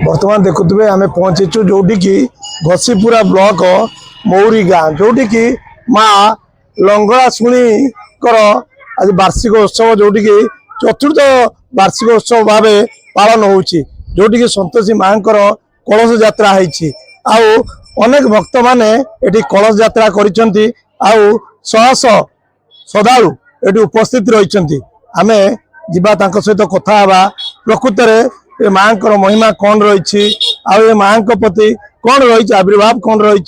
बर्तमान देखुए आम पहुंचीचु जोटि घसीपुरा ब्लॉक मौरी गाँ जोटि माँ लंगड़ा शुणी आज वार्षिक उत्सव जोटि चतुर्थ वार्षिक उत्सव भाव पालन होटि संतोषी माँ कलश यात्रा होती अनेक भक्त माने एटी कलश यात्रा करिसेंती शह शह श्रद्धालु ये उपस्थित रही आम जीवा सहित कथा प्रकृत में माँ महिमा कौन रही आ माँ प्रति कौन रही आविर्भाव कौन रही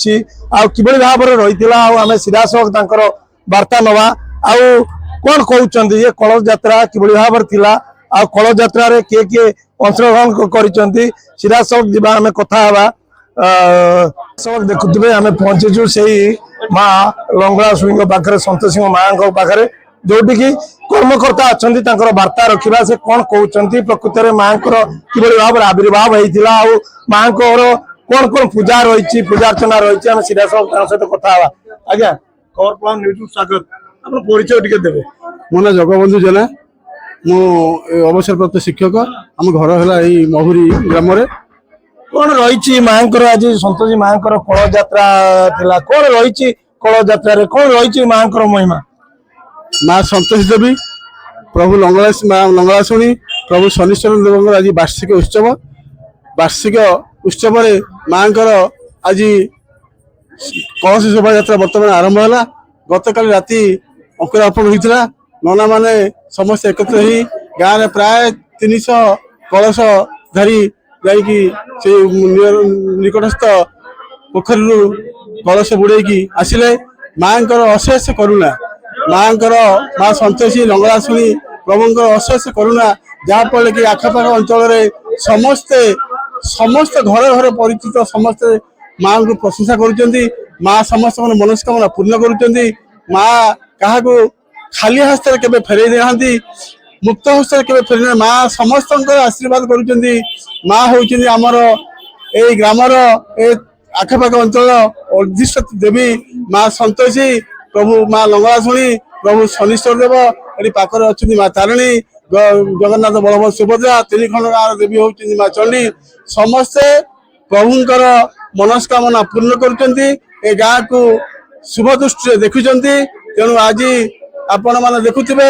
कि भाव रही आम सीधासख वार्ता नवा आउ कौन कहते ये कलश यात्रा कि भाव थिला आ कलश यात्रा किए किए अंशग्रहण कर सीधासख जीवा आम कथा देखुए आम पहुंचीचु से माँ लंगड़ा शुणी पाखे संतोषी माँ पाखे जोटि कर्मकर्ता अच्छा वार्ता रखा से कौन कहते प्रकृत में माँ कि भाव आविर्भाव होता माँ कौन कौन पूजा रही पूजा अर्चना रही आम सीधा सहित कथा आज्ञा खबर प्लान न्यूज स्वागत आप परिचय टिके देवे मो ना जगबंधु जेना मु अवसरप्राप्त शिक्षक आम घर है महुरी ग्राम कौन रही माँ आज संतोषी माँ कलश यात्रा थिला कौन रही कलश यात्रा कौन रही माँ महिमा माँ संतोषी देवी प्रभु लंगड़ा शुणी प्रभु शनिश्वर देव आज वार्षिक उत्सव माँ आज कलश शोभा यात्रा बर्तमान आरंभ है गत काली राति अंकुरार्पण होता नना माने समस्त एकत्र हो गाँव में प्राय 300 कलश धारी जा निकटस्थ पोखरी कलश बुड़े आसिले माँ अशेष करुणा माँ संतोषी लंगड़ा शुणी प्रभु अशेष करुणा जहाँफल कि आखपाख अंचल समस्ते समस्त घर घर परिचित समस्ते माँ को प्रशंसा कर समस्त मनस्कामना पूर्ण कर क्या खाली हस्त के फेरे देना मुक्त हस्त के फेरे माँ समस्त आशीर्वाद कर आमर ए ग्रामर आखपाख अंचल अधिष्ठ देवी माँ संतोषी प्रभु माँ लंगड़ा शुणी प्रभु शनिश्वर देव ये पाखर अच्छा माँ तारिणी जगन्नाथ बलभद्र सुभद्रा 3 खंड गाँव देवी होती माँ चंडी समस्ते प्रभुंकर मनस्कामना पूर्ण कर गाँ को शुभ दृष्टि देखुं तेणु आज आपण मैंने देखुवे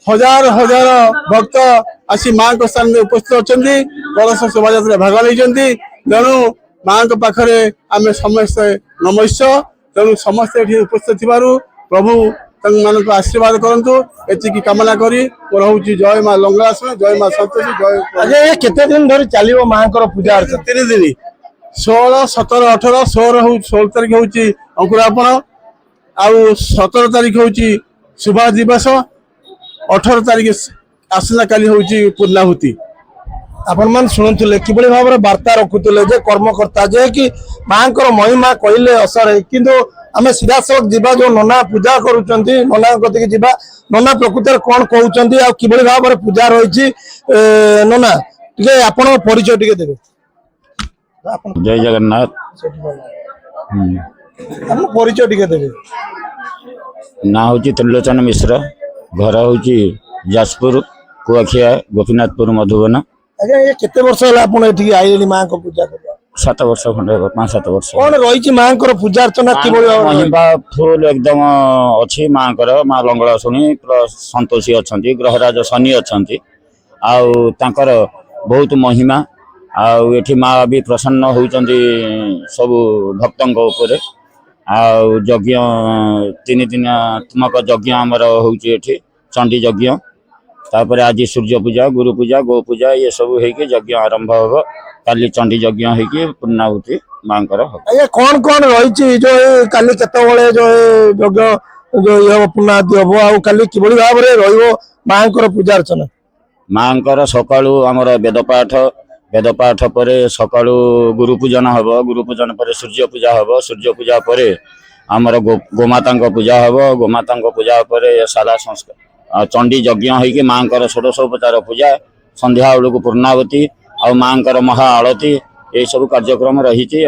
हजार हजार भक्त आसी माँ को स्थान में उपस्थित अच्छा कलश शोभा यात्रा भाग नहीं तेणु माँ को पाखे आम समस्ते नमस्या तेणु समस्ते उपस्थित प्रभु मान आशीर्वाद करूँ ये कामना करी रोचे जय माँ लंगड़ा शुणी जय माँ संतोषी जय केते दिन धरी चलो माँ पूजा 3 दिन 16, 17, 18, 16 तारीख हूँ अंकुरार्पण आउ 17 तारीख हूँ सुभाष दिवस 18 तारीख आसना काली हूँ पूर्णाहुति आपण मान शुणुले कि भाव वार्ता रखुले कर्मकर्ता जे कि माँ महिमा कहले असर किंतु आम सीधा सख जीवा जो नना पूजा करुँच नना कति जीवा नना प्रकृत कौन कहते कि भाव पूजा रही नना टे आपण परिचय टिके देवे जय जगन्नाथ परिचय टिके देवे ना हूँ त्रिलोचन मिश्र घर हूँ जाजपुर कुआखिया गोपीनाथपुर मधुबन आज्ञा ये केते वर्ष है आप आइले माँ को पूजा कर 7 वर्ष खंडे 5-7 वर्ष कौन रही माँ पूजा अर्चना कि महिमा फुल एकदम अच्छी माँ माँ लंगड़ा शुणी संतोषी अच्छा ग्रहराज शनि अच्छा आउर बहुत महिमा आठी माँ भी प्रसन्न होती सब भक्तों उपर यज्ञ 3 दिनात्मक यज्ञ आमर हूँ चंडी यज्ञ तापर आज सूर्य पूजा गुरु पूजा गो पूजा ये सब यज्ञ आरंभ हम काली चंडी यज्ञ हो पूर्णाहुति माँ कौन कौन रही जो काली केत जो यज्ञ जो ये पूर्णाहुति हम आ काली कि भाव में माँ पूजा अर्चना माँ सकाळु आमर वेदपाठ पर सकाळु गुरु पूजन हम गुरु पूजन पर सूर्य पूजा हम सूर्य पूजा पर आमर गोमाता पूजा हम गोमाता पूजा पर सारा संस्कार चंडी यज्ञ हो माँ षोडशोपचार पूजा संध्या बेलू पूर्णावती आ माँ महा आलती ये सब कार्यक्रम रही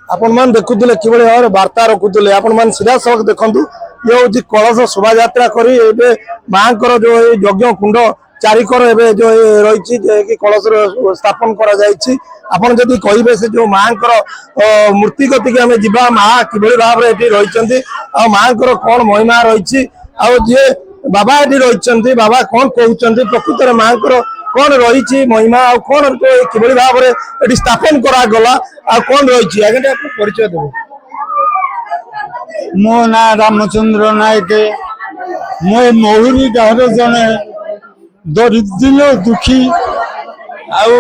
आपण मान देखुले कि भाव वार्ता रखुले आपण मान सीधा सड़क देखु ये हूँ कलश शोभा यात्रा करी माँ जो यज्ञ कुंड ଚାରିକର ଏବେ ଯୋଉ ରହିଛି ଯେ କି କଳସର ସ୍ଥାପନ କରାଯାଇଛି। ଆପଣ ଯଦି କହିବେ ସେ ଯୋଉ ମାଙ୍କର ମୂର୍ତ୍ତି କତିକି ଆମେ ଯିବା, ମା କିଭଳି ଭାବରେ ଏଠି ରହିଛନ୍ତି ଆଉ ମାଙ୍କର କଣ ମହିମା ରହିଛି ଆଉ ଯିଏ ବାବା ଏଠି ରହିଛନ୍ତି ବାବା କଣ କହୁଛନ୍ତି ପ୍ରକୃତରେ ମାଙ୍କର କଣ ରହିଛି ମହିମା ଆଉ କଣ କିଭଳି ଭାବରେ ଏଠି ସ୍ଥାପନ କରାଗଲା ଆଉ କଣ ରହିଛି ଆଜ୍ଞା ଟିକେ ଆପଣ ପରିଚୟ ଦେବେ। मो ना रामचंद्र नायक मो महुरी गाँव जड़े दरिद्र दुखी आउ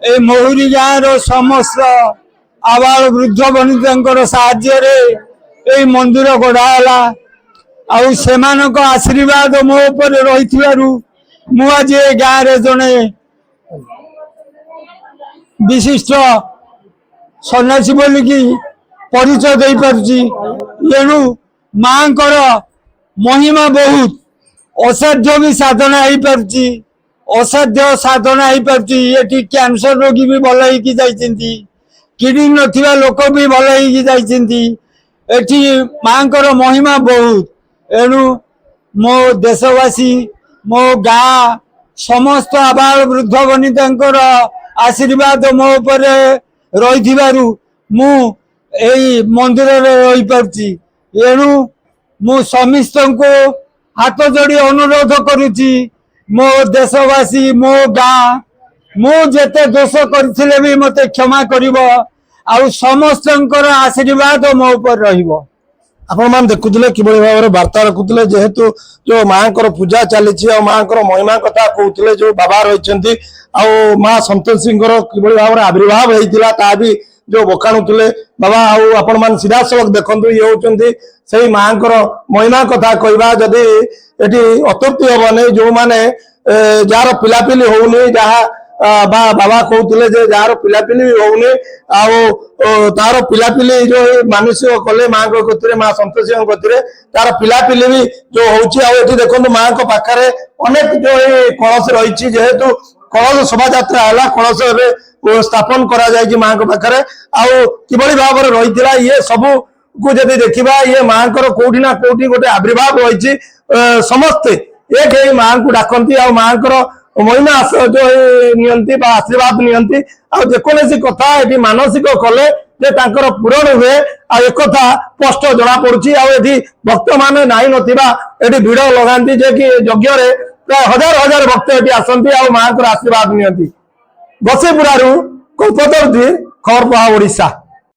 ए महुरी गाँव समस्त आबाल वृद्ध वनिता साहाय्य मंदिर गढ़ाला आउ सेमानक आशीर्वाद मो ऊपर रही मु आज ए गाँव जड़े विशिष्ट सन्यासी बोलिकी परिचय दे पारुची। एणु माँ महिमा बहुत असाध्य भी साधना हो पारुची, असाध्य साधना हो पारुची। ये कैंसर रोगी भी भल होगी जाइछन्ती, किडनी नथिबा लोक भी भल होगी जाइछन्ती। एठी माँ महिमा बहुत। एणु मो देशवासी मो गाँ समस्त आबाल वृद्ध वनिता आशीर्वाद मो ऊपर रही मु एई मंदिर रही पारछि। एणु मु समस्त को हाथ जोड़ी अनुरोध करुछि मो देशवासी मो गाँ मु जेते दोष करथिले भी मते क्षमा करिवो आउ समस्तंकर आशीर्वाद मो ऊपर रहिवो। आपण मान देखुले किभଳି भाବରେ वार्ता रखुले जेहेतु जो माँ पूजा चली माँ महिमा कथा कहते जो बाबा रही माँ संतोषी किभଳି भाବରେ आविर्भाव होता ता भी जो बखाणुले बाबा आपण मान सीधा सड़क देखु ये होती से माँ महिमा कथा कहवा जदि ये अतृप्ति हम जो मैंने जार पिलापिली होनी जहाँ बाबा कहते जे जार पिलापिली भी होनी तार पिलापिली जो मानसिक कले माँ गति माँ संतोषी गति तार पिलापिली भी जो होती देखो माँ पाखे अनेक जो कलश रही जेहेतु कलश शोभा यात्रा है कलश स्थापन करा जाए माँ पाखे किभଳି भाव रही ये सब को जब देखा ये माँ कोटि ना कोटि गोटे आविर्भाव रही समस्ते एक माँ को डाकती आ माँ महिमा जो नियंती आशीर्वाद नियंती जेकोसी कथा ये मानसिक कले जे तांकर पूरण हुए आ एक कथा स्पष्ट जना पड़ुछि आ एठी भक्त माने नाही नथिबा एठी भिड़ लगांती जे कि यज्ञ रे प्राय हजार हजार भक्त एठी आसंती आ मां आशीर्वाद नियंती। बसेपुरारू कल्पतरू खबर पहा ओडिशा।